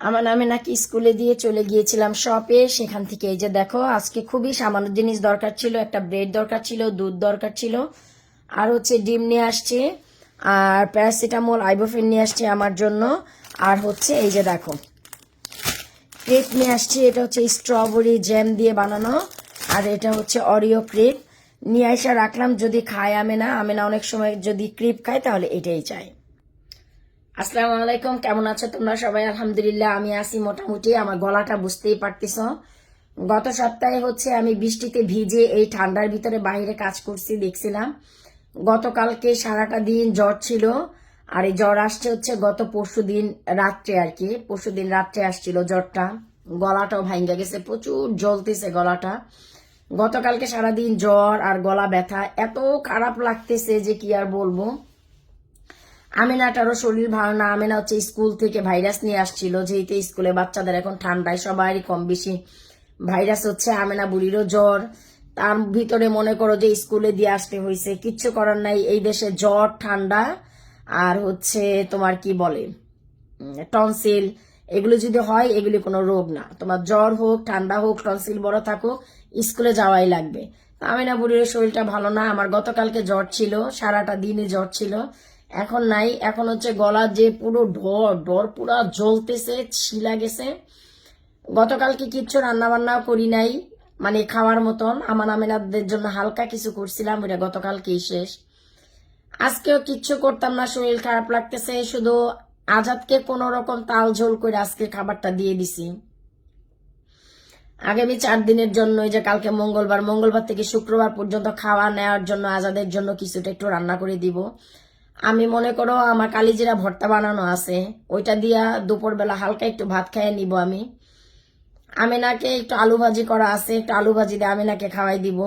আমার নামে নাকি স্কুলে দিয়ে চলে গিয়েছিলাম শপে, সেখান থেকে এই যে দেখো আজকে খুবই সামান্য জিনিস দরকার ছিল, একটা ব্রেড দরকার ছিল, দুধ দরকার ছিল, আর হচ্ছে ডিম নিয়ে আসছে, আর প্যারাসিটামল আইবোফেন নিয়ে আসছে আমার জন্য, আর হচ্ছে এই যে দেখো ক্রেপ নিয়ে আসছে, এটা হচ্ছে স্ট্রবেরি জ্যাম দিয়ে বানানো, আর এটা হচ্ছে অরিও ক্রেপ নিয়ে আসা রাখলাম। যদি খায় আমেনা অনেক সময় যদি ক্রিপ খায় তাহলে এটাই চাই। আসসালামু আলাইকুম, কেমন আছো তোমরা সবাই? আলহামদুলিল্লাহ আমি আছি মোটামুটি। আমার গলাটা বুঝতেই পারতেছ, গত সপ্তাহে হচ্ছে আমি বৃষ্টিতে ভিজে এই ঠান্ডার ভিতরে বাইরে কাজ করছি, দেখছিলাম। গতকালকে সারাটা দিন জ্বর ছিল, আর এই জ্বর আসছে হচ্ছে গত পরশুদিন রাত্রে, আর কি পরশুদিন রাত্রে আসছিল জ্বরটা। গলাটাও ভাঙ্গা গেছে, প্রচুর জ্বলতেছে গলাটা। গতকালকে সারাদিন জ্বর আর গলা ব্যথা, এত খারাপ লাগতেছে যে কি আর বলবো। আমেনাটারও শরীর ভালো না। আমেনা হচ্ছে স্কুল থেকে ভাইরাস নিয়ে আসছিল, যেহেতু স্কুলে বাচ্চাদের এখন ঠান্ডায় সবারই কম বেশি ভাইরাস হচ্ছে। আমেনা বুড়িরও জ্বর, তার ভিতরে মনে করো যে স্কুলে দিয়ে আসতে হয়েছে। কিচ্ছু করার নাই, এই দেশে জ্বর ঠান্ডা আর হচ্ছে তোমার কি বলে টনসিল, এগুলো যদি হয় এগুলি কোনো রোগ না। তোমার জ্বর হোক ঠান্ডা হোক টনসিল বড় থাকুক, স্কুলে যাওয়াই লাগবে। আমেনা বুড়ির শরীরটা ভালো না। আমার গতকালকে জ্বর ছিল, সারাটা দিনে জ্বর ছিল, এখন নাই। এখন হচ্ছে গলা যে পুরো ঢর পুরা জ্বলতেছে, শিলা গেছে। গতকালকে কিচ্ছু রান্না বান্নাও করি নাই, মানে খাওয়ার মতন। আমার আমেনাদের জন্য হালকা কিছু করছিলাম, ওটা গতকালকেই শেষ। আজকেও কিচ্ছু করতাম না, শরীর খারাপ লাগতেছে। শুধু আজাদকে কোন রকম তাল ঝোল করে আজকে খাবারটা দিয়ে দিছি। আগামী 4 দিনের জন্য, এই যে কালকে মঙ্গলবার থেকে শুক্রবার পর্যন্ত খাওয়া নেওয়ার জন্য আজাদের জন্য কিছুটা একটু রান্না করে দিব। আমি মনে করো আমার কালিজিরা ভর্তা বানানো আছে, ওইটা দিয়া দুপুরবেলা হালকা একটু ভাত খাইয়ে নিব আমি। আমিনাকে একটু আলু ভাজি করা আছে, একটু আলু ভাজি দিয়ে আমিনাকে খাওয়াই দিব।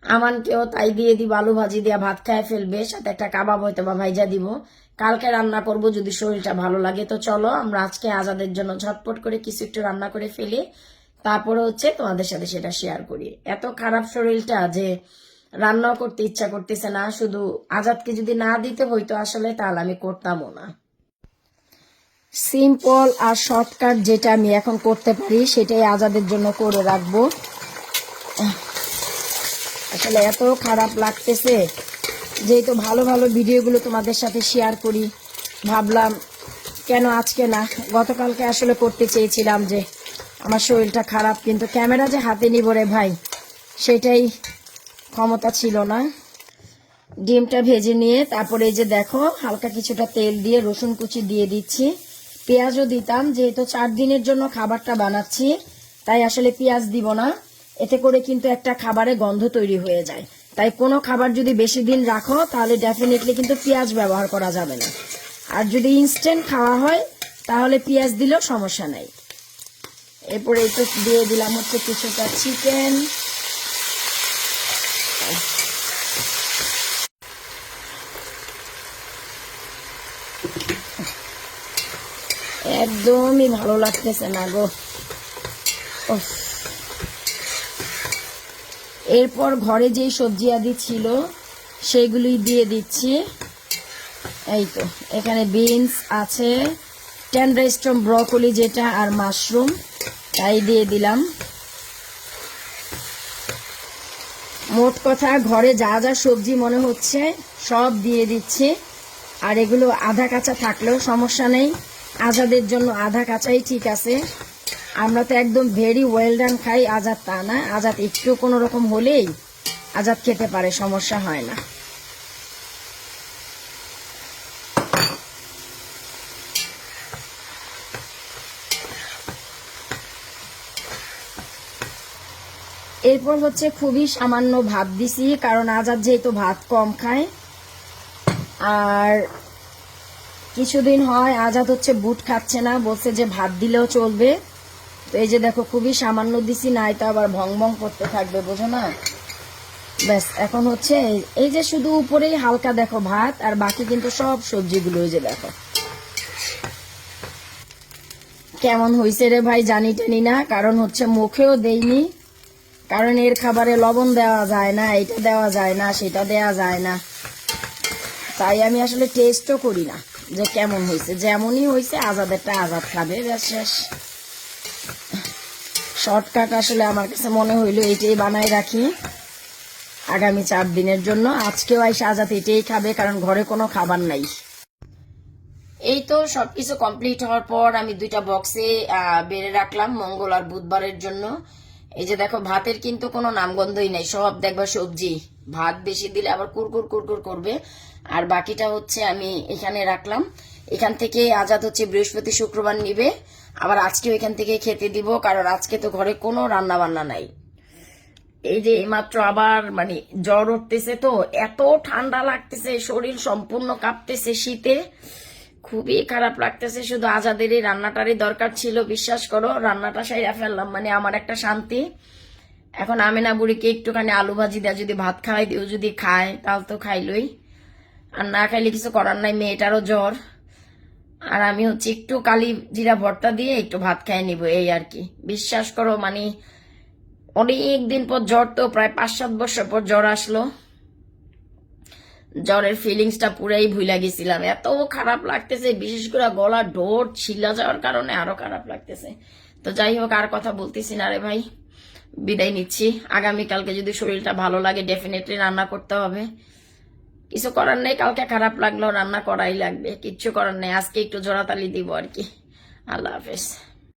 আমানকেও তাই দিয়ে দিব, আলু ভাজি দিয়ে ভাত খায় ফেলবে, সাথে একটা কাবাব হয়তো বা ভাইজা দিব। কালকে রান্না করব যদি শরীরটা ভালো লাগে। তো চলো আমরা আজকে আজাদের জন্য ঝটপট করে কিছু একটু রান্না করে ফেলি, তারপরে হচ্ছে তোমাদের সাথে সেটা শেয়ার করি। এত খারাপ শরীরটা যে রান্নাও করতে ইচ্ছা করতেছে না। শুধু আজাদকে যদি না দিতে হইতো আসলে, তাহলে আমি করতামও না। সিম্পল আর শর্টকাট যেটা আমি এখন করতে পারি সেটাই আজাদের জন্য করে রাখবো। আসলে এত খারাপ লাগতেছে, যেহেতু ভালো ভালো ভিডিওগুলো তোমাদের সাথে শেয়ার করি, ভাবলাম কেন আজকে না। গতকালকে আসলে করতে চেয়েছিলাম যে আমার শরীরটা খারাপ, কিন্তু ক্যামেরা যে হাতে নিব রে ভাই, সেটাই ক্ষমতা ছিল না। ডিমটা ভেজে নিয়ে তারপরে এই যে দেখো হালকা কিছুটা তেল দিয়ে রসুন কুচি দিয়ে দিচ্ছি। পেঁয়াজও দিতাম, যেহেতু 4 দিনের জন্য খাবারটা বানাচ্ছি, তাই আসলে পেঁয়াজ দিব না। এতে করে কিন্তু একটা খাবারে গন্ধ তৈরি হয়ে যায়। তাই কোনো খাবার যদি বেশি দিন রাখো তাহলে ডেফিনেটলি কিন্তু পেঁয়াজ ব্যবহার করা যাবে না। আর যদি ইনস্ট্যান্ট খাওয়া হয় তাহলে পেঁয়াজ দিলেও সমস্যা নাই। এরপরে একটু দিয়ে দিলাম হচ্ছে কিছুটা চিকেন। একদমই ভালো লাগতেছে না গো। এরপর ঘরে যেই সবজি আদি ছিল সেগুলি দিয়ে দিচ্ছি। এই তো এখানে বিনস আছে, টেন্ডারস্টম ব্রকলি যেটা, আর মাশরুম, তাই দিয়ে দিলাম। মোট কথা ঘরে যা যা সবজি মনে হচ্ছে সব দিয়ে দিচ্ছি। আর এগুলো আধা কাঁচা থাকলেও সমস্যা নেই, আজাদের জন্য আধা কাঁচাই ঠিক আছে। আমরা তো একদম ভেরি ওয়েল ডান খাই, আজাদ তা না। আজাদ একটু কোনো রকম হলেই আজাদ খেতে পারে, সমস্যা হয় না। এরপর হচ্ছে খুবই সামান্য ভাত দিছি, কারণ আজাদ যেহেতু ভাত কম খায়। আর কিছুদিন হয় আজাদ হচ্ছে বুট খাচ্ছে না, বলছে যে ভাত দিলেও চলবে। তো এই যে দেখো খুবই সামান্য দিছি, নাই তো আবার ভং ভং করতে থাকবে, বোঝো না। ব্যাস এখন হচ্ছে এই যে শুধু উপরেই হালকা দেখো ভাত, আর বাকি কিন্তু সব সবজিগুলো ওই যে দেখো কেমন হয়েছে রে ভাই জানি টানি না, কারণ হচ্ছে মুখেও দেইনি। কারণ এর খাবারে লবণ দেওয়া যায় না, এটা দেওয়া যায় না, সেটা দেওয়া যায় না, তাই আমি আসলে টেস্টও করি না। যে কেমন হয়েছে। যেমনই হয়েছে আজাদেরটা আজাদ খাবে, ব্যাস শেষ। শর্টকাট আসলে আমার কাছে মনে হইলো এটাই বানাই রাখি আগামী 4 দিনের জন্য। আজকেও আইসা আজাদ এটাই খাবে, কারণ ঘরে কোনো খাবার নাই। এই তো সবকিছু কমপ্লিট হওয়ার পর আমি 2টা বক্সে বেড়ে রাখলাম মঙ্গল আর বুধবারের জন্য। এই যে দেখো, ভাতের কিন্তু কোনো নামগন্ধই নাই, সব দেখবা সবজি। ভাত বেশি দিলে আবার কুরকুর কুরকুর করবে। আর বাকিটা হচ্ছে আমি এখানে রাখলাম। এখান থেকে আজাদ হচ্ছে বৃহস্পতি শুক্রবার নিবে, আবার আজকেও এখান থেকে খেতে দিব, কারণ আজকে তো ঘরে কোনো রান্না বান্না নাই। এই যে এইমাত্র আবার মানে জ্বর উঠতেছে, তো এত ঠান্ডা লাগতেছে, শরীর সম্পূর্ণ কাঁপতেছে শীতে, খুবই খারাপ লাগতেছে। শুধু আজাদের এই রান্নাটারই দরকার ছিল, বিশ্বাস করো। রান্নাটা সাইরা ফেললাম, মানে আমার একটা শান্তি। এখন আমিনা বুড়িকে একটুখানি আলু ভাজি দেওয়া, যদি ভাত খাওয়াই দিও, যদি খায় তাহলে তো খাইলই, আর না খাইলে কিছু করার নাই, মেয়েটারও জ্বর। আর আমি হচ্ছে একটু কালি জিরা ভর্তা দিয়ে একটু ভাত খাই নিব, এই আর কি। বিশ্বাস করো মানে অনেক দিন পর জ্বর, তো প্রায় 5-7 বছর পর জ্বর আসলো। জ্বরের ফিলিংসটা পুরাই ভুলে গেছিলাম, এত খারাপ লাগতেছে, বিশেষ করে গলা ঢোর ছিলা যাওয়ার কারণে আরো খারাপ লাগতেছে। তো যাই হোক, আর কথা বলতেছি না রে ভাই, বিদায় নিচ্ছি। আগামীকালকে যদি শরীরটা ভালো লাগে ডেফিনেটলি রান্না করতে হবে, কিছু করার নেই। কালকে খারাপ লাগলো, রান্না করাই লাগবে, কিচ্ছু করার নেই। আজকে একটু জোড়াতালি দিব আর কি। আল্লাহ হাফেজ।